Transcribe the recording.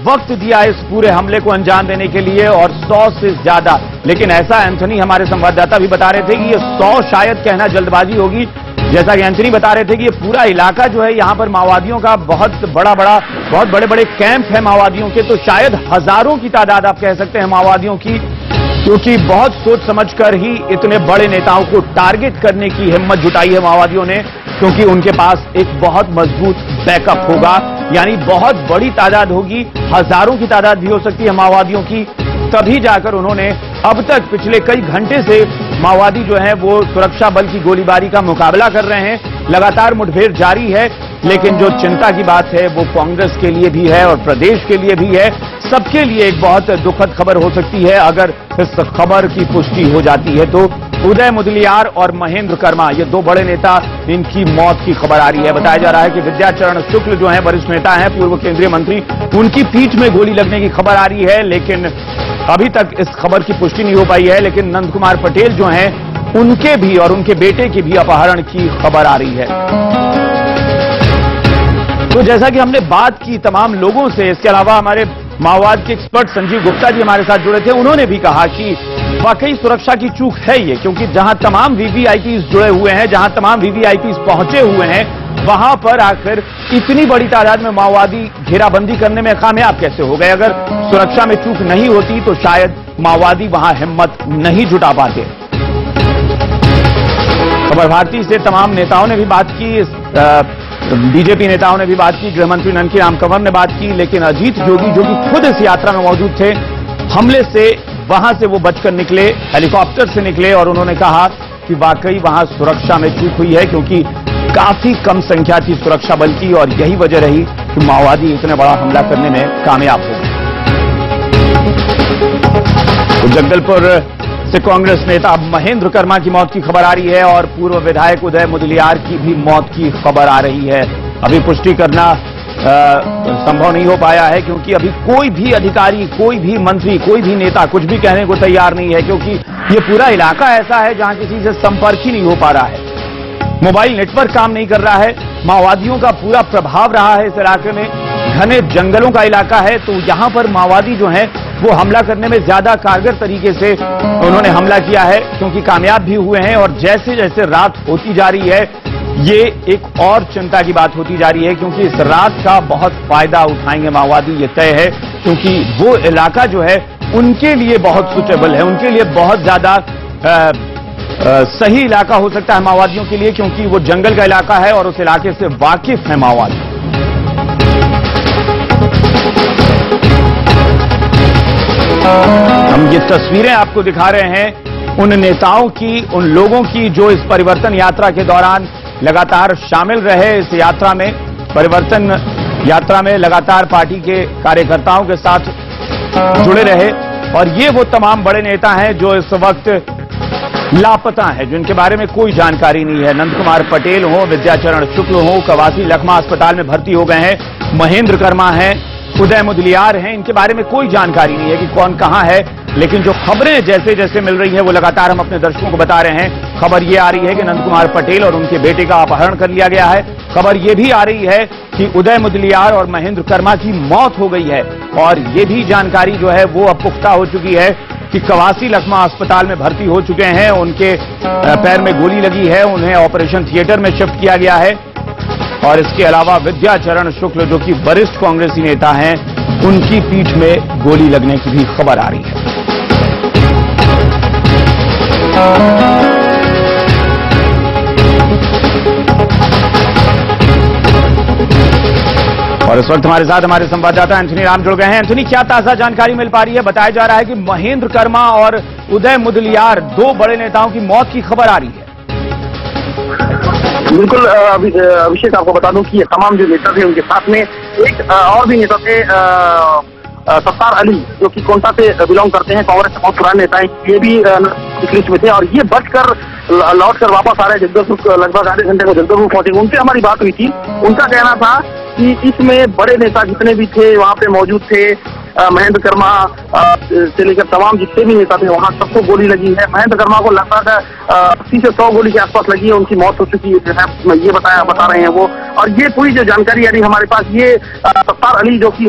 वक्त दिया इस पूरे हमले को अंजाम देने के लिए और 100 से ज्यादा। लेकिन ऐसा एंथनी हमारे संवाददाता भी बता रहे थे कि ये 100 शायद कहना जल्दबाजी होगी। जैसा कि एंथनी बता रहे थे कि ये पूरा इलाका जो है यहां पर माओवादियों का बहुत बड़े बड़े कैंप है माओवादियों के, तो शायद हजारों की तादाद आप कह सकते हैं माओवादियों की, क्योंकि बहुत सोच समझकर ही इतने बड़े नेताओं को टारगेट करने की हिम्मत जुटाई है माओवादियों ने, क्योंकि उनके पास एक बहुत मजबूत बैकअप होगा, यानी बहुत बड़ी तादाद होगी, हजारों की तादाद भी हो सकती है माओवादियों की। तभी जाकर उन्होंने अब तक पिछले कई घंटे से माओवादी जो है वो सुरक्षा बल की गोलीबारी का मुकाबला कर रहे हैं। लगातार मुठभेड़ जारी है, लेकिन जो चिंता की बात है वो कांग्रेस के लिए भी है और प्रदेश के लिए भी है। सबके लिए एक बहुत दुखद खबर हो सकती है अगर इस खबर की पुष्टि हो जाती है तो। उदय मुदलियार और महेंद्र कर्मा, ये दो बड़े नेता, इनकी मौत की खबर आ रही है। बताया जा रहा है कि विद्याचरण शुक्ल जो है वरिष्ठ नेता हैं, पूर्व केंद्रीय मंत्री, उनकी पीठ में गोली लगने की खबर आ रही है, लेकिन अभी तक इस खबर की पुष्टि नहीं हो पाई है। लेकिन नंद कुमार पटेल जो हैं, उनके भी और उनके बेटे की भी अपहरण की खबर आ रही है। तो जैसा कि हमने बात की तमाम लोगों से, इसके अलावा हमारे माओवाद के एक्सपर्ट संजीव गुप्ता जी हमारे साथ जुड़े थे, उन्होंने भी कहा कि वाकई सुरक्षा की चूक है ये, क्योंकि जहां तमाम वीवीआईपीज जुड़े हुए हैं, जहां तमाम वीवीआईपीज पहुंचे हुए हैं, वहां पर आकर इतनी बड़ी तादाद में माओवादी घेराबंदी करने में कामयाब कैसे हो गए। अगर सुरक्षा में चूक नहीं होती तो शायद माओवादी वहां हिम्मत नहीं जुटा पाते। खबर भारती से तमाम नेताओं ने भी बात की, बीजेपी नेताओं ने भी बात की, गृहमंत्री ननकी राम कंवर ने बात की, लेकिन अजीत जोगी जो कि खुद इस यात्रा में मौजूद थे, हमले से वहां से वो बचकर निकले, हेलीकॉप्टर से निकले और उन्होंने कहा कि वाकई वहां सुरक्षा में चूक हुई है, क्योंकि काफी कम संख्या थी सुरक्षा बल की और यही वजह रही कि माओवादी इतने बड़ा हमला करने में कामयाब हो गए। तो जगदलपुर से कांग्रेस नेता महेंद्र कर्मा की मौत की खबर आ रही है और पूर्व विधायक उदय मुदलियार की भी मौत की खबर आ रही है। अभी पुष्टि करना संभव नहीं हो पाया है, क्योंकि अभी कोई भी अधिकारी, कोई भी मंत्री, कोई भी नेता कुछ भी कहने को तैयार नहीं है, क्योंकि ये पूरा इलाका ऐसा है जहां किसी से संपर्क ही नहीं हो पा रहा है। मोबाइल नेटवर्क काम नहीं कर रहा है, माओवादियों का पूरा प्रभाव रहा है इस इलाके में, घने जंगलों का इलाका है, तो यहां पर माओवादी जो है वो हमला करने में ज्यादा कारगर तरीके से उन्होंने हमला किया है, क्योंकि कामयाब भी हुए हैं। और जैसे जैसे रात होती जा रही है, ये एक और चिंता की बात होती जा रही है, क्योंकि इस रात का बहुत फायदा उठाएंगे माओवादी, ये तय है, क्योंकि वो इलाका जो है उनके लिए बहुत सुटेबल है, उनके लिए बहुत ज्यादा सही इलाका हो सकता है माओवादियों के लिए, क्योंकि वो जंगल का इलाका है और उस इलाके से वाकिफ है माओवादी। हम ये तस्वीरें आपको दिखा रहे हैं उन नेताओं की, उन लोगों की जो इस परिवर्तन यात्रा के दौरान लगातार शामिल रहे, इस यात्रा में, परिवर्तन यात्रा में लगातार पार्टी के कार्यकर्ताओं के साथ जुड़े रहे। और ये वो तमाम बड़े नेता हैं जो इस वक्त लापता हैं, जिनके बारे में कोई जानकारी नहीं है। नंद कुमार पटेल हो, विद्याचरण शुक्ल हो, कवासी लखमा अस्पताल में भर्ती हो गए हैं, महेंद्र कर्मा हैं, उदय मुदलियार हैं, इनके बारे में कोई जानकारी नहीं है कि कौन कहां है। लेकिन जो खबरें जैसे जैसे मिल रही है वो लगातार हम अपने दर्शकों को बता रहे हैं। खबर ये आ रही है कि नंद कुमार पटेल और उनके बेटे का अपहरण कर लिया गया है। खबर ये भी आ रही है कि उदय मुदलियार और महेंद्र कर्मा की मौत हो गई है। और ये भी जानकारी जो है वो अब पुख्ता हो चुकी है कि कवासी लखमा अस्पताल में भर्ती हो चुके हैं, उनके पैर में गोली लगी है, उन्हें ऑपरेशन थिएटर में शिफ्ट किया गया है। और इसके अलावा विद्याचरण शुक्ल जो कि वरिष्ठ कांग्रेसी नेता हैं, उनकी पीठ में गोली लगने की भी खबर आ रही है। और इस वक्त हमारे साथ हमारे संवाददाता एंथनी राम जुड़ गए हैं। एंथनी, क्या ताजा जानकारी मिल पा रही है? बताया जा रहा है कि महेंद्र कर्मा और उदय मुदलियार, दो बड़े नेताओं की मौत की खबर आ रही है। बिल्कुल अभिषेक, आपको बता दूं कि ये तमाम जो नेता थे उनके साथ में एक और भी नेता थे, सत्तार अली, जो कि कोंटा से बिलोंग करते हैं, कांग्रेस के बहुत पुराने नेता हैं, ये भी लिस्ट में थे और ये बचकर लौट कर वापस आ रहे हैं। जगदलपुर लगभग आधे घंटे को जगदलपुर पहुंचे, उनसे हमारी बात हुई थी। उनका कहना था कि इसमें बड़े नेता जितने भी थे वहां पे मौजूद थे, महेंद्र कर्मा से लेकर तमाम जितने भी नेता थे वहां सबको गोली लगी है। महेंद्र कर्मा को लगभग 80 से 100 गोली के आसपास लगी है, उनकी मौत हो चुकी है, ये बता रहे हैं वो। और ये पूरी जो जानकारी आ रही हमारे पास, ये सत्तार अली जो कि